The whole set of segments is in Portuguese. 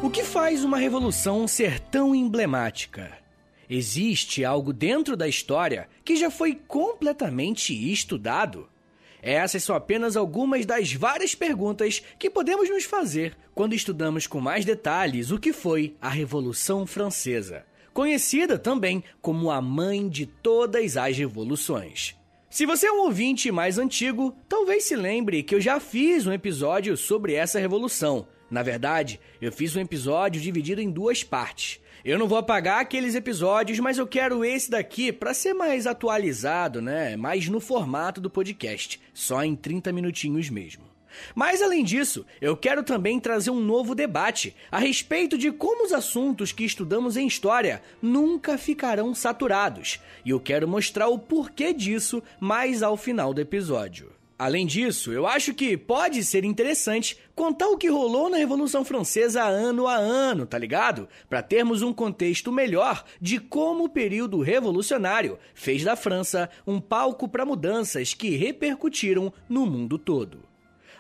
O que faz uma revolução ser tão emblemática? Existe algo dentro da história que já foi completamente estudado? Essas são apenas algumas das várias perguntas que podemos nos fazer quando estudamos com mais detalhes o que foi a Revolução Francesa, conhecida também como a mãe de todas as revoluções. Se você é um ouvinte mais antigo, talvez se lembre que eu já fiz um episódio sobre essa revolução. Na verdade, eu fiz um episódio dividido em duas partes. Eu não vou apagar aqueles episódios, mas eu quero esse daqui para ser mais atualizado, né? Mais no formato do podcast, só em 30 minutinhos mesmo. Mas além disso, eu quero também trazer um novo debate a respeito de como os assuntos que estudamos em história nunca ficarão saturados. E eu quero mostrar o porquê disso mais ao final do episódio. Além disso, eu acho que pode ser interessante contar o que rolou na Revolução Francesa ano a ano, tá ligado? Para termos um contexto melhor de como o período revolucionário fez da França um palco para mudanças que repercutiram no mundo todo.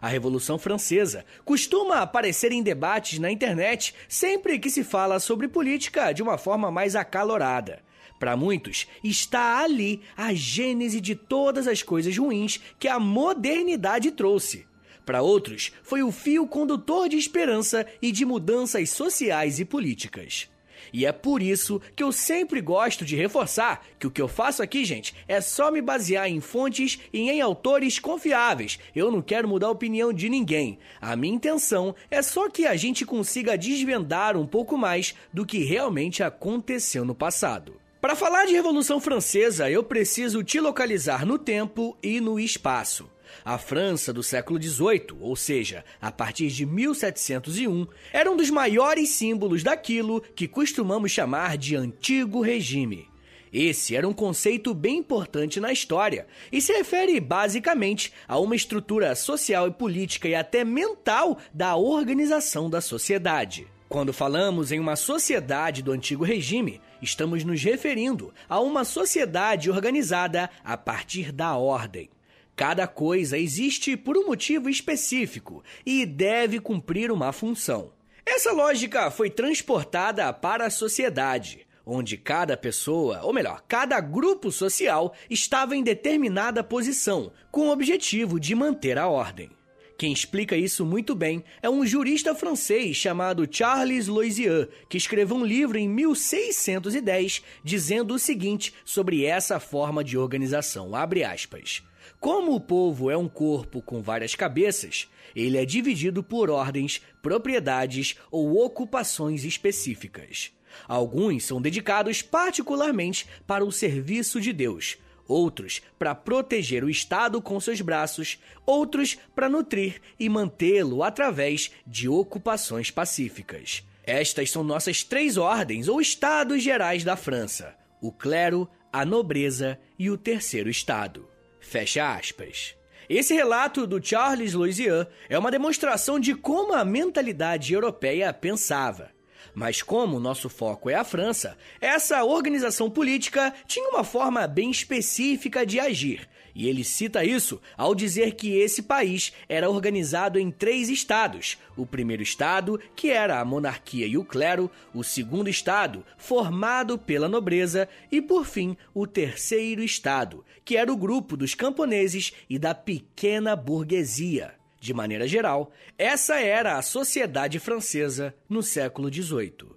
A Revolução Francesa costuma aparecer em debates na internet sempre que se fala sobre política de uma forma mais acalorada. Para muitos, está ali a gênese de todas as coisas ruins que a modernidade trouxe. Para outros, foi o fio condutor de esperança e de mudanças sociais e políticas. E é por isso que eu sempre gosto de reforçar que o que eu faço aqui, gente, é só me basear em fontes e em autores confiáveis. Eu não quero mudar a opinião de ninguém. A minha intenção é só que a gente consiga desvendar um pouco mais do que realmente aconteceu no passado. Para falar de Revolução Francesa, eu preciso te localizar no tempo e no espaço. A França do século XVIII, ou seja, a partir de 1701, era um dos maiores símbolos daquilo que costumamos chamar de Antigo Regime. Esse era um conceito bem importante na história e se refere basicamente a uma estrutura social e política e até mental da organização da sociedade. Quando falamos em uma sociedade do Antigo Regime, estamos nos referindo a uma sociedade organizada a partir da ordem. Cada coisa existe por um motivo específico e deve cumprir uma função. Essa lógica foi transportada para a sociedade, onde cada pessoa, ou melhor, cada grupo social estava em determinada posição, com o objetivo de manter a ordem. Quem explica isso muito bem é um jurista francês chamado Charles Loisieux, que escreveu um livro em 1610 dizendo o seguinte sobre essa forma de organização, abre aspas. Como o povo é um corpo com várias cabeças, ele é dividido por ordens, propriedades ou ocupações específicas. Alguns são dedicados particularmente para o serviço de Deus, outros para proteger o Estado com seus braços, outros para nutrir e mantê-lo através de ocupações pacíficas. Estas são nossas três ordens ou estados gerais da França: o clero, a nobreza e o terceiro estado. Fecha aspas. Esse relato do Charles Loisieux é uma demonstração de como a mentalidade europeia pensava. Mas como o nosso foco é a França, essa organização política tinha uma forma bem específica de agir. E ele cita isso ao dizer que esse país era organizado em 3 estados. O primeiro estado, que era a monarquia e o clero, o segundo estado, formado pela nobreza, e por fim, o terceiro estado, que era o grupo dos camponeses e da pequena burguesia. De maneira geral, essa era a sociedade francesa no século XVIII.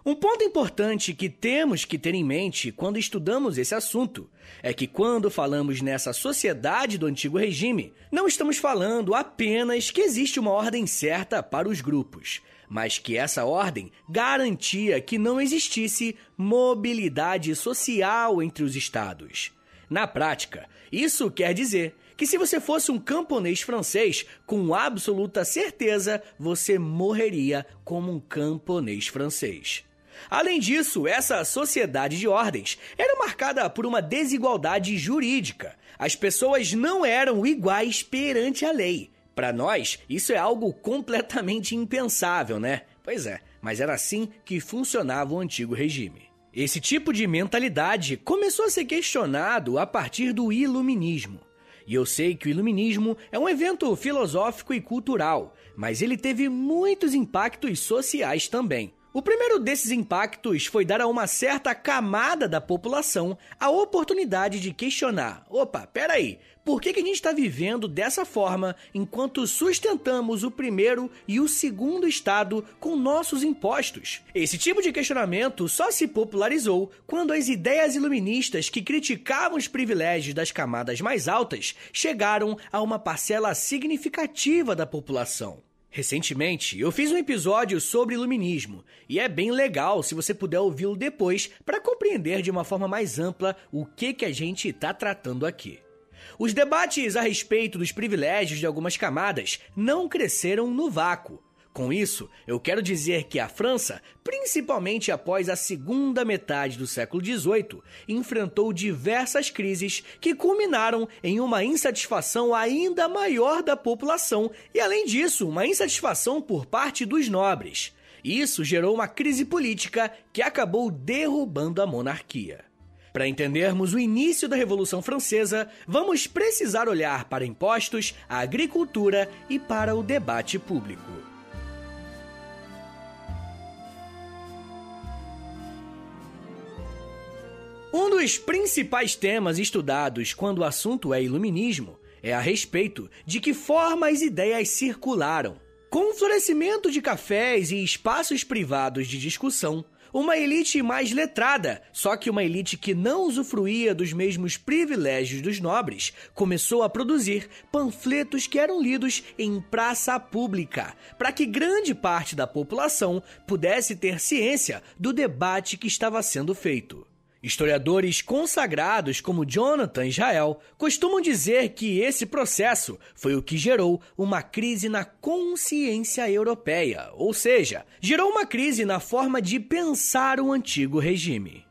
Um ponto importante que temos que ter em mente quando estudamos esse assunto é que quando falamos nessa sociedade do Antigo Regime, não estamos falando apenas que existe uma ordem certa para os grupos, mas que essa ordem garantia que não existisse mobilidade social entre os estados. Na prática, isso quer dizer que se você fosse um camponês francês, com absoluta certeza você morreria como um camponês francês. Além disso, essa sociedade de ordens era marcada por uma desigualdade jurídica. As pessoas não eram iguais perante a lei. Para nós, isso é algo completamente impensável, né? Pois é, mas era assim que funcionava o Antigo Regime. Esse tipo de mentalidade começou a ser questionado a partir do Iluminismo. E eu sei que o Iluminismo é um evento filosófico e cultural, mas ele teve muitos impactos sociais também. O primeiro desses impactos foi dar a uma certa camada da população a oportunidade de questionar: opa, peraí, por que a gente está vivendo dessa forma enquanto sustentamos o primeiro e o segundo estado com nossos impostos? Esse tipo de questionamento só se popularizou quando as ideias iluministas que criticavam os privilégios das camadas mais altas chegaram a uma parcela significativa da população. Recentemente, eu fiz um episódio sobre iluminismo, e é bem legal se você puder ouvi-lo depois para compreender de uma forma mais ampla o que a gente está tratando aqui. Os debates a respeito dos privilégios de algumas camadas não cresceram no vácuo. Com isso, eu quero dizer que a França, principalmente após a segunda metade do século XVIII, enfrentou diversas crises que culminaram em uma insatisfação ainda maior da população e, além disso, uma insatisfação por parte dos nobres. Isso gerou uma crise política que acabou derrubando a monarquia. Para entendermos o início da Revolução Francesa, vamos precisar olhar para impostos, a agricultura e para o debate público. Um dos principais temas estudados quando o assunto é iluminismo é a respeito de que forma as ideias circularam. Com o florescimento de cafés e espaços privados de discussão, uma elite mais letrada, só que uma elite que não usufruía dos mesmos privilégios dos nobres, começou a produzir panfletos que eram lidos em praça pública, para que grande parte da população pudesse ter ciência do debate que estava sendo feito. Historiadores consagrados como Jonathan Israel costumam dizer que esse processo foi o que gerou uma crise na consciência europeia, ou seja, gerou uma crise na forma de pensar o antigo regime.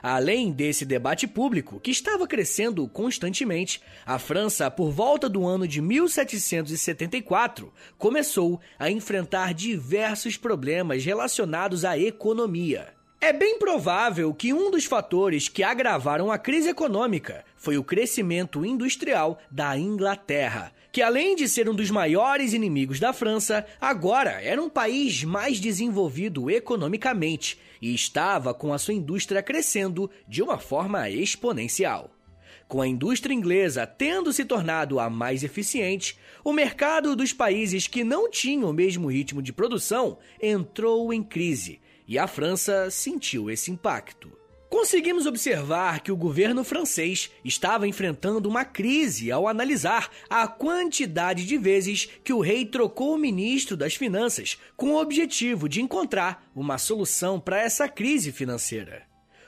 Além desse debate público, que estava crescendo constantemente, a França, por volta do ano de 1774, começou a enfrentar diversos problemas relacionados à economia. É bem provável que um dos fatores que agravaram a crise econômica foi o crescimento industrial da Inglaterra, que além de ser um dos maiores inimigos da França, agora era um país mais desenvolvido economicamente e estava com a sua indústria crescendo de uma forma exponencial. Com a indústria inglesa tendo se tornado a mais eficiente, o mercado dos países que não tinham o mesmo ritmo de produção entrou em crise. E a França sentiu esse impacto. Conseguimos observar que o governo francês estava enfrentando uma crise ao analisar a quantidade de vezes que o rei trocou o ministro das Finanças com o objetivo de encontrar uma solução para essa crise financeira.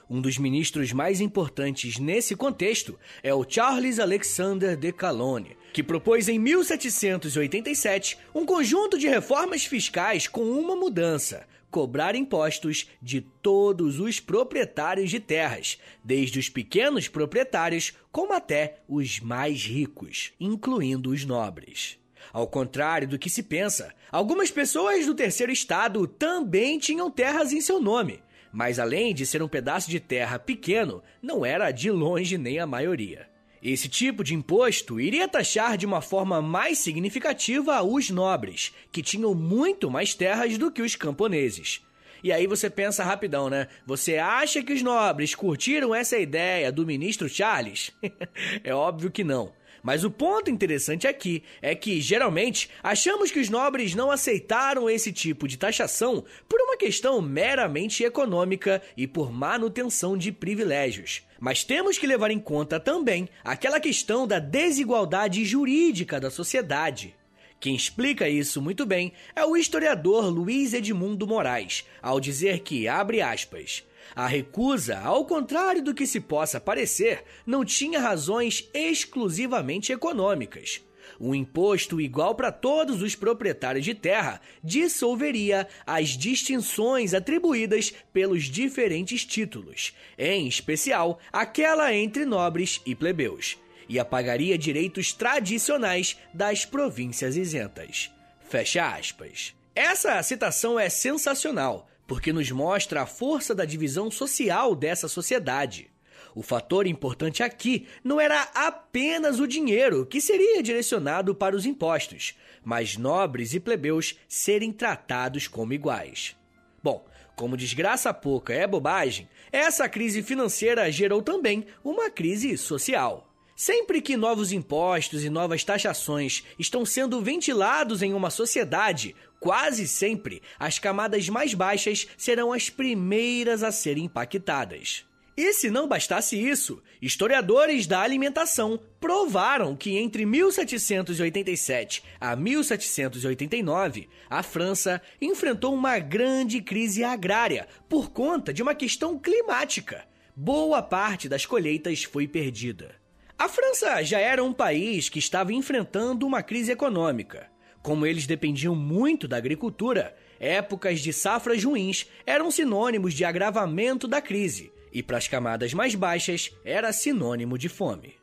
Um dos ministros mais importantes nesse contexto é o Charles Alexander de Calonne, que propôs em 1787 um conjunto de reformas fiscais com uma mudança: cobrar impostos de todos os proprietários de terras, desde os pequenos proprietários como até os mais ricos, incluindo os nobres. Ao contrário do que se pensa, algumas pessoas do terceiro estado também tinham terras em seu nome, mas além de ser um pedaço de terra pequeno, não era de longe nem a maioria. Esse tipo de imposto iria taxar de uma forma mais significativa os nobres, que tinham muito mais terras do que os camponeses. E aí você pensa rapidão, né? Você acha que os nobres curtiram essa ideia do ministro Charles? É óbvio que não. Mas o ponto interessante aqui é que, geralmente, achamos que os nobres não aceitaram esse tipo de taxação por uma questão meramente econômica e por manutenção de privilégios. Mas temos que levar em conta também aquela questão da desigualdade jurídica da sociedade. Quem explica isso muito bem é o historiador Luiz Edmundo Moraes, ao dizer que, abre aspas, a recusa, ao contrário do que se possa parecer, não tinha razões exclusivamente econômicas. Um imposto igual para todos os proprietários de terra dissolveria as distinções atribuídas pelos diferentes títulos, em especial aquela entre nobres e plebeus, e apagaria direitos tradicionais das províncias isentas. Fecha aspas. Essa citação é sensacional, porque nos mostra a força da divisão social dessa sociedade. O fator importante aqui não era apenas o dinheiro que seria direcionado para os impostos, mas nobres e plebeus serem tratados como iguais. Bom, como desgraça pouca é bobagem, essa crise financeira gerou também uma crise social. Sempre que novos impostos e novas taxações estão sendo ventilados em uma sociedade, quase sempre as camadas mais baixas serão as primeiras a serem impactadas. E se não bastasse isso, historiadores da alimentação provaram que entre 1787 a 1789, a França enfrentou uma grande crise agrária por conta de uma questão climática. Boa parte das colheitas foi perdida. A França já era um país que estava enfrentando uma crise econômica. Como eles dependiam muito da agricultura, épocas de safras ruins eram sinônimos de agravamento da crise, e para as camadas mais baixas era sinônimo de fome.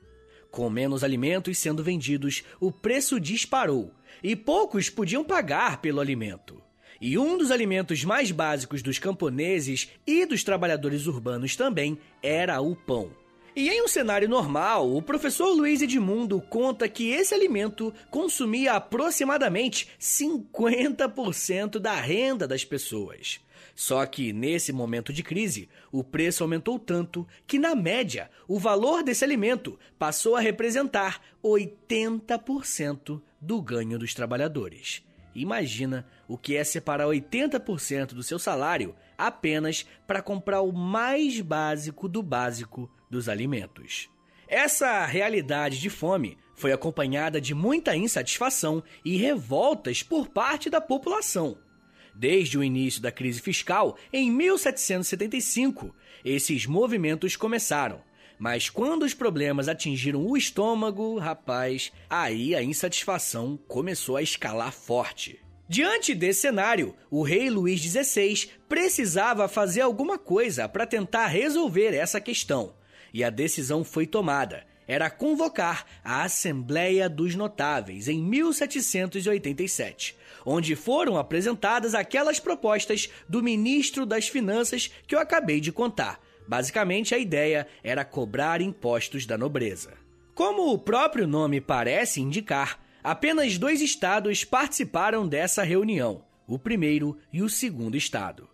Com menos alimentos sendo vendidos, o preço disparou, e poucos podiam pagar pelo alimento. E um dos alimentos mais básicos dos camponeses e dos trabalhadores urbanos também era o pão. E em um cenário normal, o professor Luiz Edmundo conta que esse alimento consumia aproximadamente 50% da renda das pessoas. Só que, nesse momento de crise, o preço aumentou tanto que, na média, o valor desse alimento passou a representar 80% do ganho dos trabalhadores. Imagina o que é separar 80% do seu salário apenas para comprar o mais básico do básico dos alimentos. Essa realidade de fome foi acompanhada de muita insatisfação e revoltas por parte da população. Desde o início da crise fiscal, em 1775, esses movimentos começaram. Mas quando os problemas atingiram o estômago, rapaz, aí a insatisfação começou a escalar forte. Diante desse cenário, o rei Luís XVI precisava fazer alguma coisa para tentar resolver essa questão. E a decisão foi tomada. Era convocar a Assembleia dos Notáveis em 1787, onde foram apresentadas aquelas propostas do ministro das Finanças que eu acabei de contar. Basicamente, a ideia era cobrar impostos da nobreza. Como o próprio nome parece indicar, apenas 2 estados participaram dessa reunião, o primeiro e o segundo estado.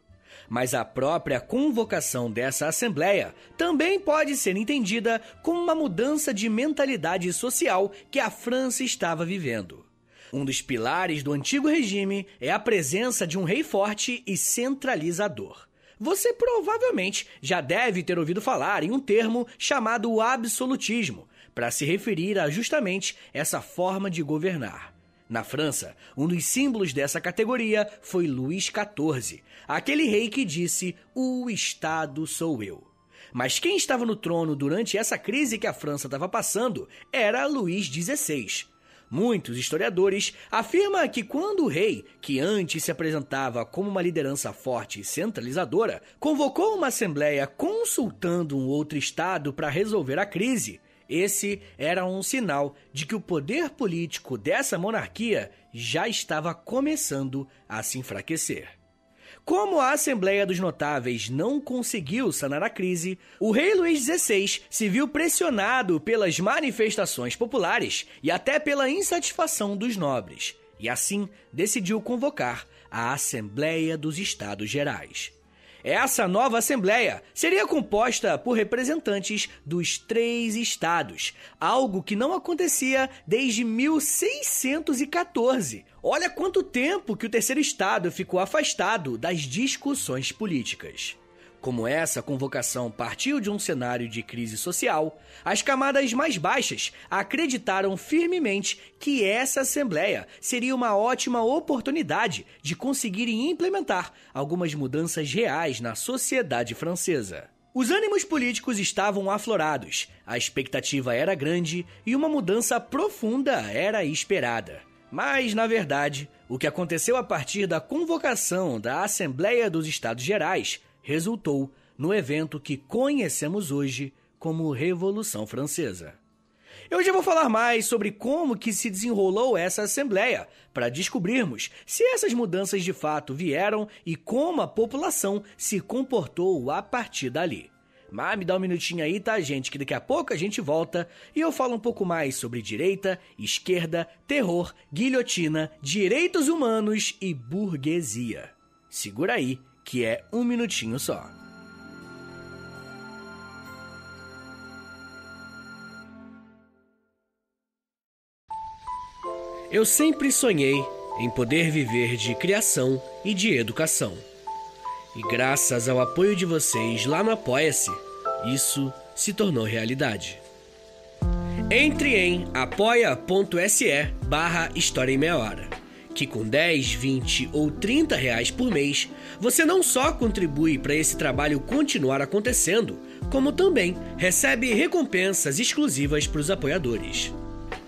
Mas a própria convocação dessa Assembleia também pode ser entendida como uma mudança de mentalidade social que a França estava vivendo. Um dos pilares do antigo regime é a presença de um rei forte e centralizador. Você provavelmente já deve ter ouvido falar em um termo chamado absolutismo, para se referir a justamente essa forma de governar. Na França, um dos símbolos dessa categoria foi Luís XIV, aquele rei que disse: "O Estado sou eu". Mas quem estava no trono durante essa crise que a França estava passando era Luís XVI. Muitos historiadores afirmam que quando o rei, que antes se apresentava como uma liderança forte e centralizadora, convocou uma assembleia consultando um outro estado para resolver a crise, esse era um sinal de que o poder político dessa monarquia já estava começando a se enfraquecer. Como a Assembleia dos Notáveis não conseguiu sanar a crise, o rei Luís XVI se viu pressionado pelas manifestações populares e até pela insatisfação dos nobres, e assim decidiu convocar a Assembleia dos Estados Gerais. Essa nova Assembleia seria composta por representantes dos 3 estados, algo que não acontecia desde 1614. Olha quanto tempo que o terceiro estado ficou afastado das discussões políticas. Como essa convocação partiu de um cenário de crise social, as camadas mais baixas acreditaram firmemente que essa Assembleia seria uma ótima oportunidade de conseguirem implementar algumas mudanças reais na sociedade francesa. Os ânimos políticos estavam aflorados, a expectativa era grande e uma mudança profunda era esperada. Mas, na verdade, o que aconteceu a partir da convocação da Assembleia dos Estados Gerais resultou no evento que conhecemos hoje como Revolução Francesa. Eu já vou falar mais sobre como que se desenrolou essa Assembleia, para descobrirmos se essas mudanças de fato vieram e como a população se comportou a partir dali. Mas me dá um minutinho aí, tá, gente? Que daqui a pouco a gente volta e eu falo um pouco mais sobre direita, esquerda, terror, guilhotina, direitos humanos e burguesia. Segura aí, que é um minutinho só. Eu sempre sonhei em poder viver de criação e de educação. E graças ao apoio de vocês lá no Apoia-se, isso se tornou realidade. Entre em apoia.se/História em Meia Hora, que com 10, 20 ou 30 reais por mês, você não só contribui para esse trabalho continuar acontecendo, como também recebe recompensas exclusivas para os apoiadores.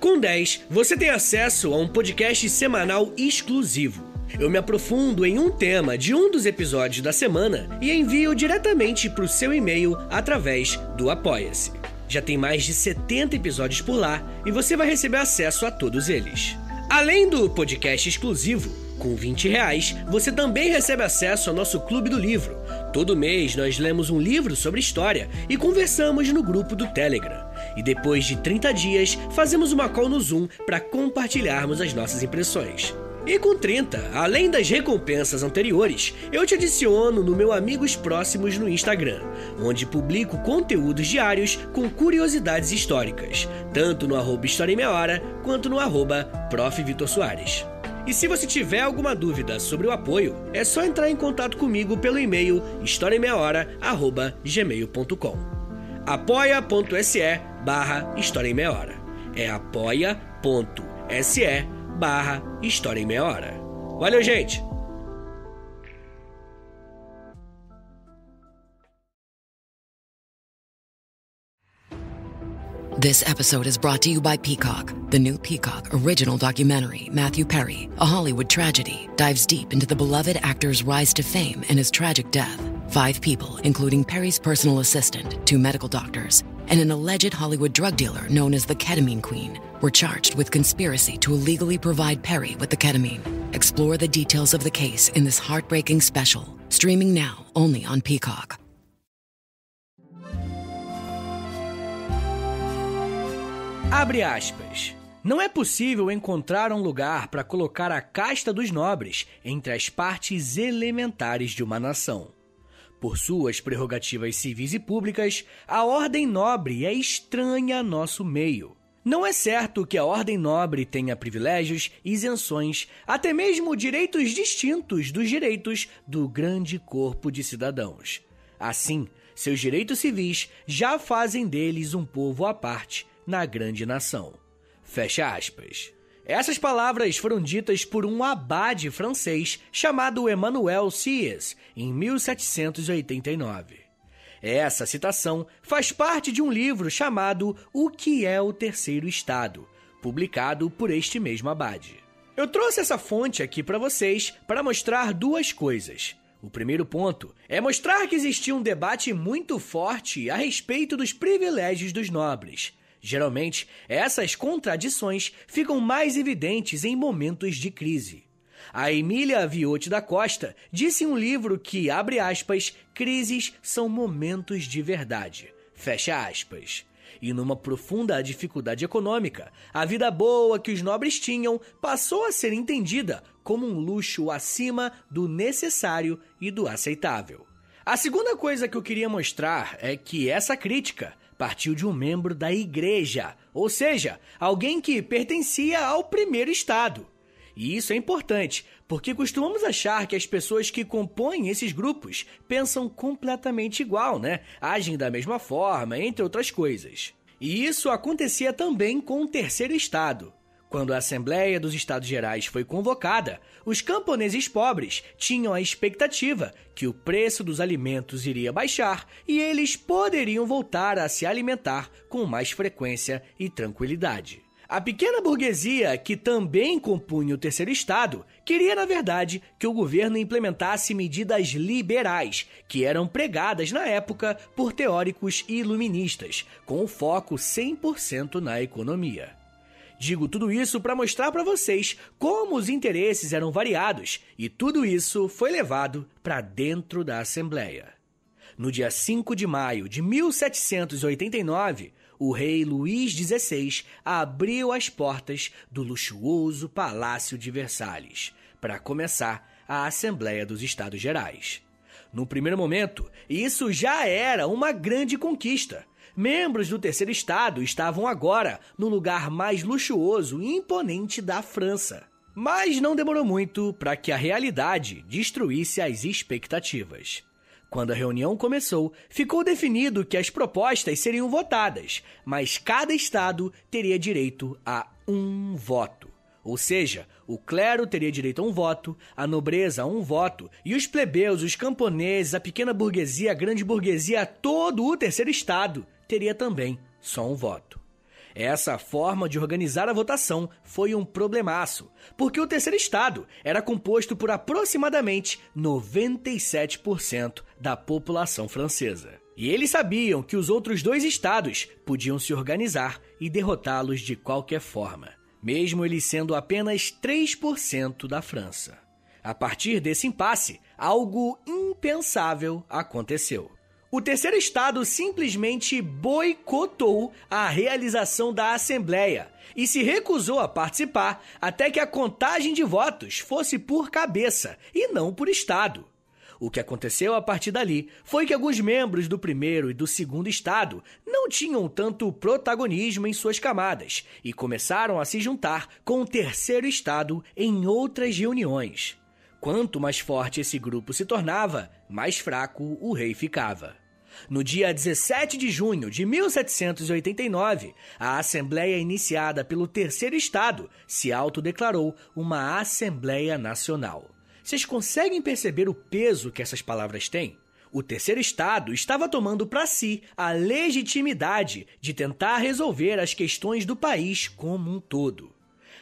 Com 10, você tem acesso a um podcast semanal exclusivo. Eu me aprofundo em um tema de um dos episódios da semana e envio diretamente para o seu e-mail através do Apoia-se. Já tem mais de 70 episódios por lá e você vai receber acesso a todos eles. Além do podcast exclusivo, com 20 reais, você também recebe acesso ao nosso Clube do Livro. Todo mês nós lemos um livro sobre história e conversamos no grupo do Telegram. E depois de 30 dias, fazemos uma call no Zoom para compartilharmos as nossas impressões. E com 30, além das recompensas anteriores, eu te adiciono no meu Amigos Próximos no Instagram, onde publico conteúdos diários com curiosidades históricas, tanto no @História em Meia Hora, quanto no @Prof. Vitor Soares. E se você tiver alguma dúvida sobre o apoio, é só entrar em contato comigo pelo e-mail historiaemmeiahora@gmail.com. apoia.se/História em Meia Hora. É apoia.se/História em Meia Hora. Valeu, gente! This episode is brought to you by Peacock. The new Peacock original documentary, Matthew Perry, A Hollywood Tragedy, dives deep into the beloved actor's rise to fame and his tragic death. 5 people, including Perry's personal assistant, 2 medical doctors, and an alleged Hollywood drug dealer known as the Ketamine Queen, were charged with conspiracy to illegally provide Perry with the ketamine. Explore the details of the case in this heartbreaking special, streaming now only on Peacock. Abre aspas. Não é possível encontrar um lugar para colocar a casta dos nobres entre as partes elementares de uma nação. Por suas prerrogativas civis e públicas, a ordem nobre é estranha a nosso meio. Não é certo que a ordem nobre tenha privilégios, isenções, até mesmo direitos distintos dos direitos do grande corpo de cidadãos. Assim, seus direitos civis já fazem deles um povo à parte na grande nação. Fecha aspas. Essas palavras foram ditas por um abade francês chamado Emmanuel Sieyès, em 1789. Essa citação faz parte de um livro chamado O que é o Terceiro Estado, publicado por este mesmo abade. Eu trouxe essa fonte aqui para vocês para mostrar 2 coisas. O primeiro ponto é mostrar que existia um debate muito forte a respeito dos privilégios dos nobres. Geralmente, essas contradições ficam mais evidentes em momentos de crise. A Emília Viotti da Costa disse em um livro que, abre aspas, crises são momentos de verdade, fecha aspas. E numa profunda dificuldade econômica, a vida boa que os nobres tinham passou a ser entendida como um luxo acima do necessário e do aceitável. A segunda coisa que eu queria mostrar é que essa crítica partiu de um membro da igreja, ou seja, alguém que pertencia ao primeiro estado. E isso é importante, porque costumamos achar que as pessoas que compõem esses grupos pensam completamente igual, né? Agem da mesma forma, entre outras coisas. E isso acontecia também com o terceiro estado. Quando a Assembleia dos Estados Gerais foi convocada, os camponeses pobres tinham a expectativa que o preço dos alimentos iria baixar e eles poderiam voltar a se alimentar com mais frequência e tranquilidade. A pequena burguesia, que também compunha o terceiro estado, queria, na verdade, que o governo implementasse medidas liberais, que eram pregadas na época por teóricos iluministas, com foco 100% na economia. Digo tudo isso para mostrar para vocês como os interesses eram variados e tudo isso foi levado para dentro da Assembleia. No dia 5 de maio de 1789, o rei Luís XVI abriu as portas do luxuoso Palácio de Versalhes para começar a Assembleia dos Estados Gerais. No primeiro momento, isso já era uma grande conquista. Membros do terceiro estado estavam agora no lugar mais luxuoso e imponente da França. Mas não demorou muito para que a realidade destruísse as expectativas. Quando a reunião começou, ficou definido que as propostas seriam votadas, mas cada estado teria direito a um voto. Ou seja, o clero teria direito a um voto, a nobreza a um voto, e os plebeus, os camponeses, a pequena burguesia, a grande burguesia, todo o terceiro estado teria também só um voto. Essa forma de organizar a votação foi um problemaço, porque o terceiro estado era composto por aproximadamente 97% da população francesa. E eles sabiam que os outros dois estados podiam se organizar e derrotá-los de qualquer forma, mesmo eles sendo apenas 3% da França. A partir desse impasse, algo impensável aconteceu. O terceiro estado simplesmente boicotou a realização da Assembleia e se recusou a participar até que a contagem de votos fosse por cabeça e não por estado. O que aconteceu a partir dali foi que alguns membros do primeiro e do segundo estado não tinham tanto protagonismo em suas camadas e começaram a se juntar com o terceiro estado em outras reuniões. Quanto mais forte esse grupo se tornava, mais fraco o rei ficava. No dia 17 de junho de 1789, a Assembleia iniciada pelo terceiro estado se autodeclarou uma Assembleia Nacional. Vocês conseguem perceber o peso que essas palavras têm? O terceiro estado estava tomando para si a legitimidade de tentar resolver as questões do país como um todo.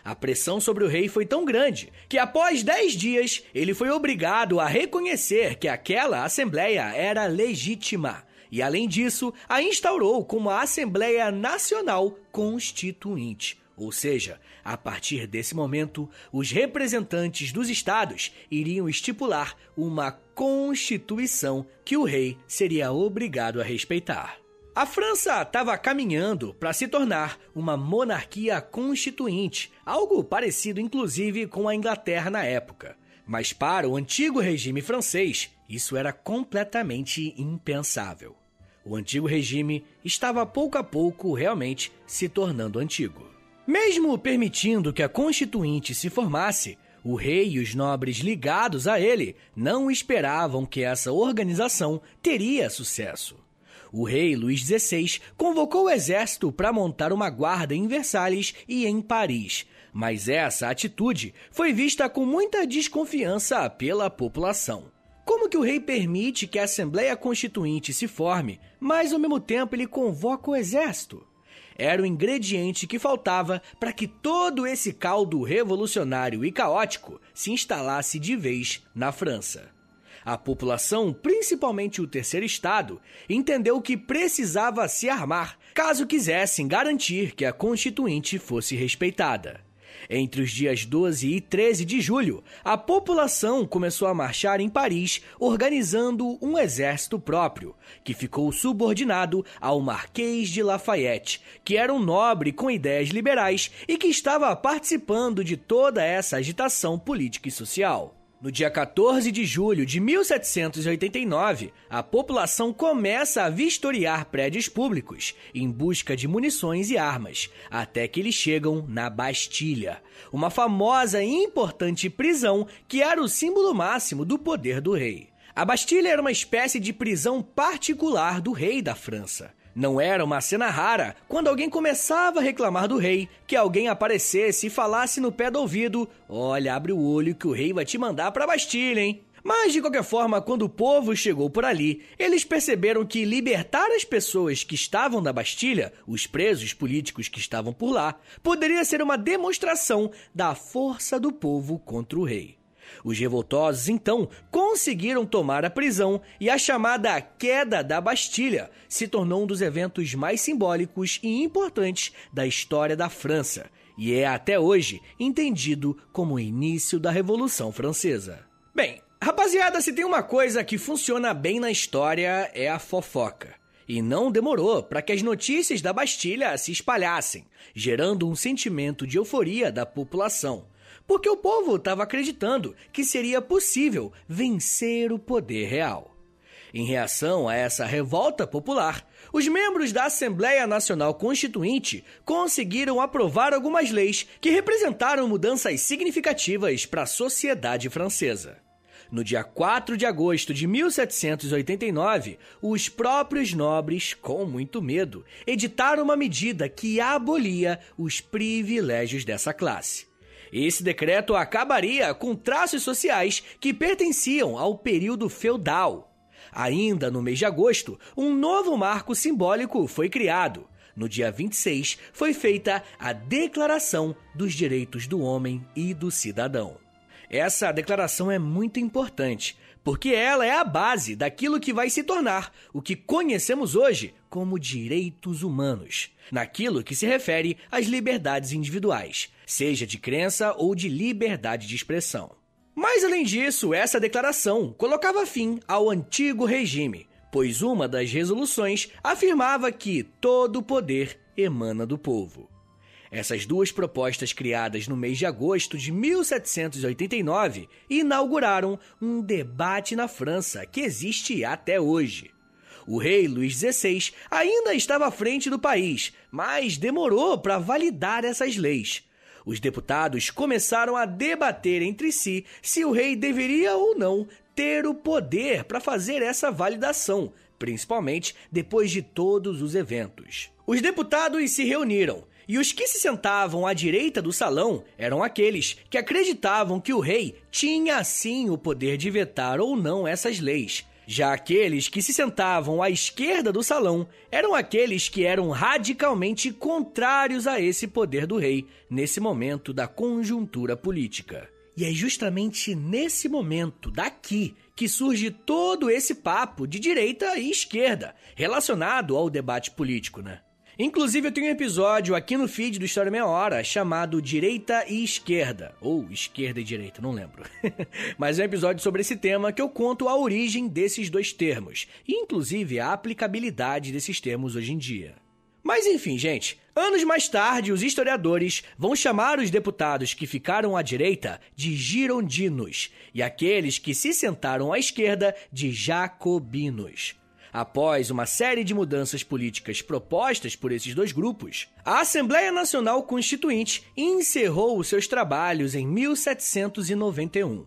A pressão sobre o rei foi tão grande que após 10 dias ele foi obrigado a reconhecer que aquela Assembleia era legítima e, além disso, a instaurou como a Assembleia Nacional Constituinte. Ou seja, a partir desse momento, os representantes dos estados iriam estipular uma Constituição que o rei seria obrigado a respeitar. A França estava caminhando para se tornar uma monarquia constituinte, algo parecido inclusive com a Inglaterra na época. Mas para o antigo regime francês, isso era completamente impensável. O antigo regime estava pouco a pouco realmente se tornando antigo. Mesmo permitindo que a Constituinte se formasse, o rei e os nobres ligados a ele não esperavam que essa organização teria sucesso. O rei Luís XVI convocou o exército para montar uma guarda em Versalhes e em Paris, mas essa atitude foi vista com muita desconfiança pela população. Como que o rei permite que a Assembleia Constituinte se forme, mas ao mesmo tempo ele convoca o exército? Era o ingrediente que faltava para que todo esse caldo revolucionário e caótico se instalasse de vez na França. A população, principalmente o terceiro estado, entendeu que precisava se armar caso quisessem garantir que a Constituinte fosse respeitada. Entre os dias 12 e 13 de julho, a população começou a marchar em Paris, organizando um exército próprio, que ficou subordinado ao Marquês de Lafayette, que era um nobre com ideias liberais e que estava participando de toda essa agitação política e social. No dia 14 de julho de 1789, a população começa a vistoriar prédios públicos em busca de munições e armas, até que eles chegam na Bastilha, uma famosa e importante prisão que era o símbolo máximo do poder do rei. A Bastilha era uma espécie de prisão particular do rei da França. Não era uma cena rara quando alguém começava a reclamar do rei, que alguém aparecesse e falasse no pé do ouvido: "Olha, abre o olho que o rei vai te mandar para a Bastilha, hein?" Mas, de qualquer forma, quando o povo chegou por ali, eles perceberam que libertar as pessoas que estavam na Bastilha, os presos políticos que estavam por lá, poderia ser uma demonstração da força do povo contra o rei. Os revoltosos, então, conseguiram tomar a prisão e a chamada Queda da Bastilha se tornou um dos eventos mais simbólicos e importantes da história da França e é até hoje entendido como o início da Revolução Francesa. Bem, Rapaziada, se tem uma coisa que funciona bem na história é a fofoca. E não demorou para que as notícias da Bastilha se espalhassem, gerando um sentimento de euforia da população, porque o povo estava acreditando que seria possível vencer o poder real. Em reação a essa revolta popular, os membros da Assembleia Nacional Constituinte conseguiram aprovar algumas leis que representaram mudanças significativas para a sociedade francesa. No dia 4 de agosto de 1789, os próprios nobres, com muito medo, editaram uma medida que abolia os privilégios dessa classe. Esse decreto acabaria com traços sociais que pertenciam ao período feudal. Ainda no mês de agosto, um novo marco simbólico foi criado. No dia 26, foi feita a Declaração dos Direitos do Homem e do Cidadão. Essa declaração é muito importante, porque ela é a base daquilo que vai se tornar o que conhecemos hoje como direitos humanos, naquilo que se refere às liberdades individuais, seja de crença ou de liberdade de expressão. Mas, além disso, essa declaração colocava fim ao antigo regime, pois uma das resoluções afirmava que todo o poder emana do povo. Essas duas propostas criadas no mês de agosto de 1789 inauguraram um debate na França que existe até hoje. O rei Luís XVI ainda estava à frente do país, mas demorou para validar essas leis. Os deputados começaram a debater entre si se o rei deveria ou não ter o poder para fazer essa validação, principalmente depois de todos os eventos. Os deputados se reuniram, e os que se sentavam à direita do salão eram aqueles que acreditavam que o rei tinha sim o poder de vetar ou não essas leis. Já aqueles que se sentavam à esquerda do salão eram aqueles que eram radicalmente contrários a esse poder do rei nesse momento da conjuntura política. E é justamente nesse momento daqui que surge todo esse papo de direita e esquerda relacionado ao debate político, né? Inclusive, eu tenho um episódio aqui no feed do História Meia Hora chamado Direita e Esquerda, ou Esquerda e Direita, não lembro. Mas é um episódio sobre esse tema que eu conto a origem desses dois termos, e inclusive a aplicabilidade desses termos hoje em dia. Mas enfim, gente, anos mais tarde os historiadores vão chamar os deputados que ficaram à direita de girondinos, e aqueles que se sentaram à esquerda de jacobinos. Após uma série de mudanças políticas propostas por esses dois grupos, a Assembleia Nacional Constituinte encerrou os seus trabalhos em 1791.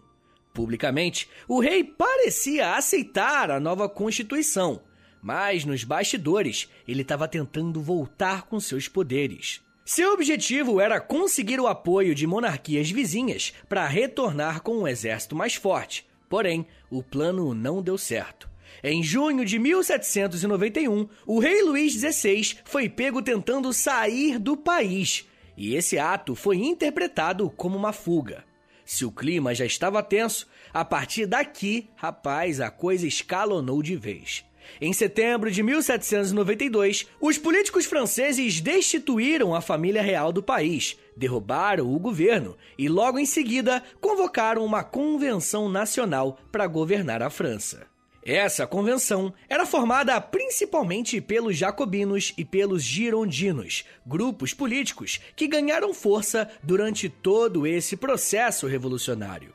Publicamente, o rei parecia aceitar a nova Constituição, mas nos bastidores ele estava tentando voltar com seus poderes. Seu objetivo era conseguir o apoio de monarquias vizinhas para retornar com um exército mais forte, porém, o plano não deu certo. Em junho de 1791, o rei Luís XVI foi pego tentando sair do país, e esse ato foi interpretado como uma fuga. Se o clima já estava tenso, a partir daqui, rapaz, a coisa escalonou de vez. Em setembro de 1792, os políticos franceses destituíram a família real do país, derrubaram o governo e, logo em seguida, convocaram uma convenção nacional para governar a França. Essa convenção era formada principalmente pelos jacobinos e pelos girondinos, grupos políticos que ganharam força durante todo esse processo revolucionário.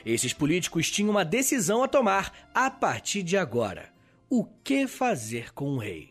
Esses políticos tinham uma decisão a tomar a partir de agora: o que fazer com o rei?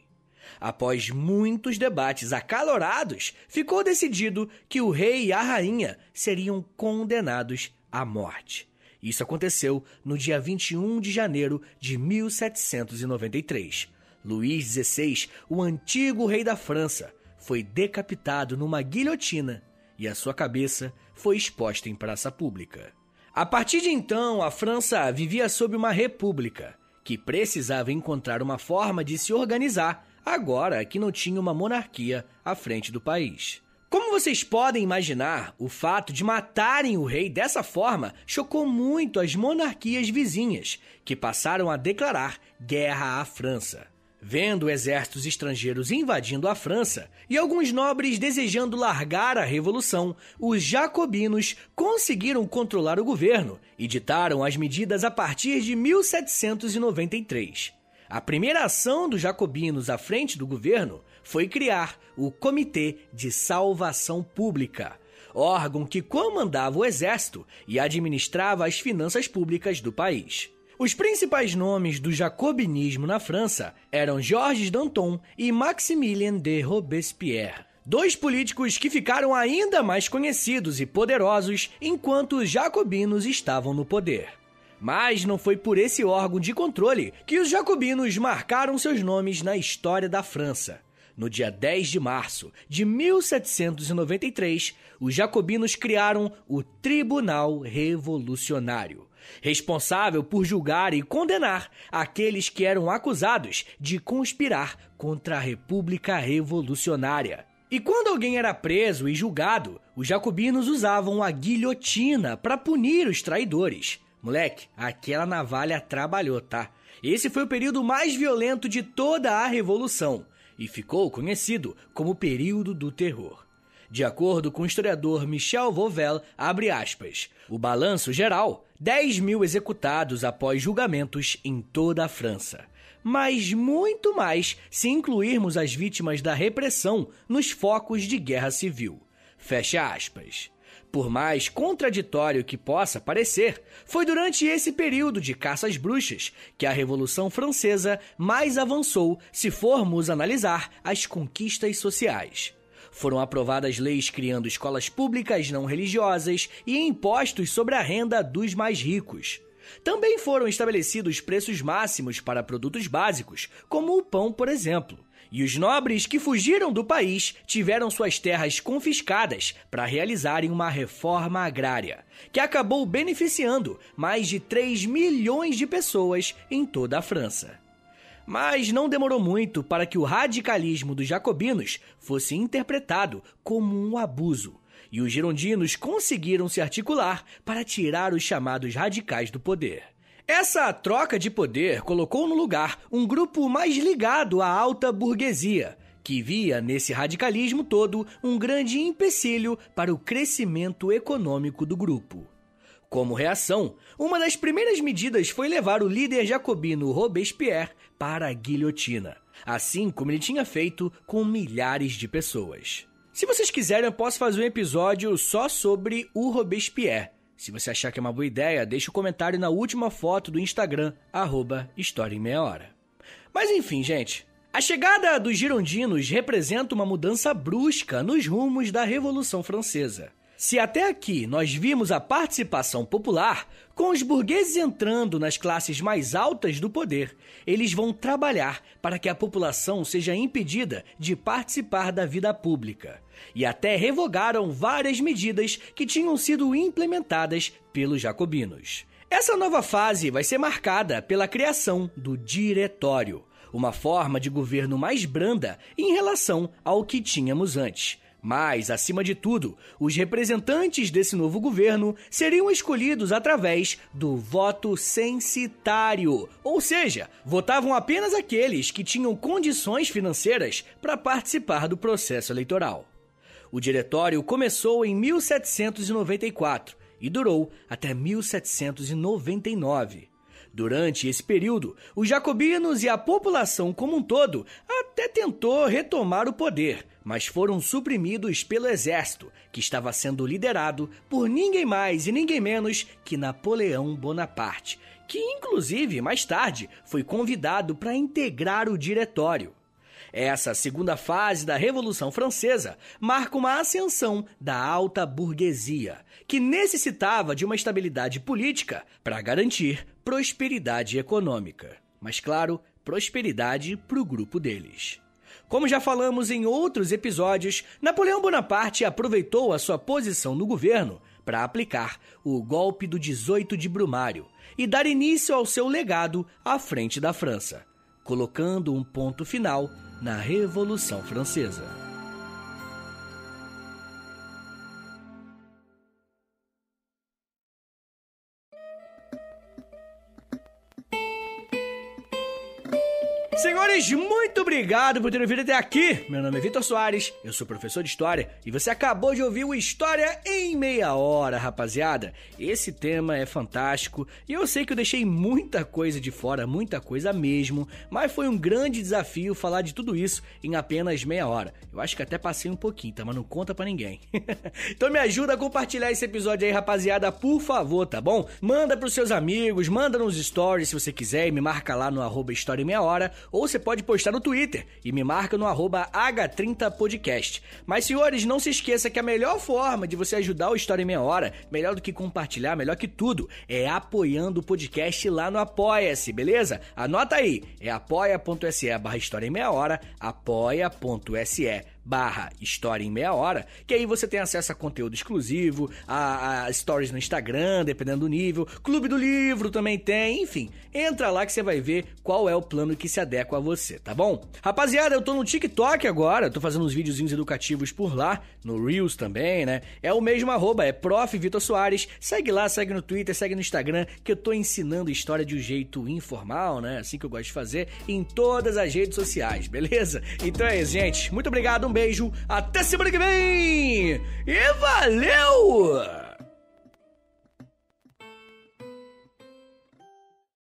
Após muitos debates acalorados, ficou decidido que o rei e a rainha seriam condenados à morte. Isso aconteceu no dia 21 de janeiro de 1793. Luís XVI, o antigo rei da França, foi decapitado numa guilhotina e a sua cabeça foi exposta em praça pública. A partir de então, a França vivia sob uma república, que precisava encontrar uma forma de se organizar, agora que não tinha uma monarquia à frente do país. Como vocês podem imaginar, o fato de matarem o rei dessa forma chocou muito as monarquias vizinhas, que passaram a declarar guerra à França. Vendo exércitos estrangeiros invadindo a França e alguns nobres desejando largar a revolução, os jacobinos conseguiram controlar o governo e ditaram as medidas a partir de 1793. A primeira ação dos jacobinos à frente do governo foi criar o Comitê de Salvação Pública, órgão que comandava o exército e administrava as finanças públicas do país. Os principais nomes do jacobinismo na França eram Georges Danton e Maximilien de Robespierre, dois políticos que ficaram ainda mais conhecidos e poderosos enquanto os jacobinos estavam no poder. Mas não foi por esse órgão de controle que os jacobinos marcaram seus nomes na história da França. No dia 10 de março de 1793, os jacobinos criaram o Tribunal Revolucionário, responsável por julgar e condenar aqueles que eram acusados de conspirar contra a República Revolucionária. E quando alguém era preso e julgado, os jacobinos usavam a guilhotina para punir os traidores. Moleque, aquela navalha trabalhou, tá? Esse foi o período mais violento de toda a Revolução e ficou conhecido como o período do terror. De acordo com o historiador Michel Vauvel, abre aspas, o balanço geral, 10.000 executados após julgamentos em toda a França. Mas muito mais se incluirmos as vítimas da repressão nos focos de guerra civil. Fecha aspas. Por mais contraditório que possa parecer, foi durante esse período de caça às bruxas que a Revolução Francesa mais avançou se formos analisar as conquistas sociais. Foram aprovadas leis criando escolas públicas não religiosas e impostos sobre a renda dos mais ricos. Também foram estabelecidos preços máximos para produtos básicos, como o pão, por exemplo. E os nobres que fugiram do país tiveram suas terras confiscadas para realizarem uma reforma agrária, que acabou beneficiando mais de 3 milhões de pessoas em toda a França. Mas não demorou muito para que o radicalismo dos jacobinos fosse interpretado como um abuso, e os girondinos conseguiram se articular para tirar os chamados radicais do poder. Essa troca de poder colocou no lugar um grupo mais ligado à alta burguesia, que via nesse radicalismo todo um grande empecilho para o crescimento econômico do grupo. Como reação, uma das primeiras medidas foi levar o líder jacobino Robespierre para a guilhotina, assim como ele tinha feito com milhares de pessoas. Se vocês quiserem, eu posso fazer um episódio só sobre o Robespierre. Se você achar que é uma boa ideia, deixa um comentário na última foto do Instagram, @História em Meia Hora. Mas enfim, gente, a chegada dos girondinos representa uma mudança brusca nos rumos da Revolução Francesa. Se até aqui nós vimos a participação popular, com os burgueses entrando nas classes mais altas do poder, eles vão trabalhar para que a população seja impedida de participar da vida pública. E até revogaram várias medidas que tinham sido implementadas pelos jacobinos. Essa nova fase vai ser marcada pela criação do Diretório, uma forma de governo mais branda em relação ao que tínhamos antes. Mas, acima de tudo, os representantes desse novo governo seriam escolhidos através do voto censitário, ou seja, votavam apenas aqueles que tinham condições financeiras para participar do processo eleitoral. O Diretório começou em 1794 e durou até 1799. Durante esse período, os jacobinos e a população como um todo até tentou retomar o poder, mas foram suprimidos pelo exército, que estava sendo liderado por ninguém mais e ninguém menos que Napoleão Bonaparte, que inclusive mais tarde foi convidado para integrar o Diretório. Essa segunda fase da Revolução Francesa marca uma ascensão da alta burguesia, que necessitava de uma estabilidade política para garantir prosperidade econômica. Mas, claro, prosperidade para o grupo deles. Como já falamos em outros episódios, Napoleão Bonaparte aproveitou a sua posição no governo para aplicar o golpe do 18 de Brumário e dar início ao seu legado à frente da França, colocando um ponto final na Revolução Francesa. Senhores, muito obrigado por terem vindo até aqui. Meu nome é Vitor Soares, eu sou professor de História e você acabou de ouvir o História em Meia Hora, rapaziada. Esse tema é fantástico e eu sei que eu deixei muita coisa de fora, muita coisa mesmo, mas foi um grande desafio falar de tudo isso em apenas meia hora. Eu acho que até passei um pouquinho, tá? Mas não conta pra ninguém. Então me ajuda a compartilhar esse episódio aí, rapaziada, por favor, tá bom? Manda pros seus amigos, manda nos stories se você quiser e me marca lá no @História em Meia Hora. Ou você pode postar no Twitter e me marca no @H30podcast. Mas, senhores, não se esqueça que a melhor forma de você ajudar o História em Meia Hora, melhor do que compartilhar, melhor que tudo, é apoiando o podcast lá no Apoia-se, beleza? Anota aí, é apoia.se/História em Meia Hora, apoia.se/História em Meia Hora, que aí você tem acesso a conteúdo exclusivo, a stories no Instagram, dependendo do nível, Clube do Livro também tem, enfim, entra lá que você vai ver qual é o plano que se adequa a você, tá bom? Rapaziada, eu tô no TikTok agora, tô fazendo uns videozinhos educativos por lá, no Reels também, né? É o mesmo @, é Prof. Vitor Soares, segue lá, segue no Twitter, segue no Instagram, que eu tô ensinando história de um jeito informal, né? Assim que eu gosto de fazer, em todas as redes sociais, beleza? Então é isso, gente, muito obrigado, um beijo, até semana que vem e valeu!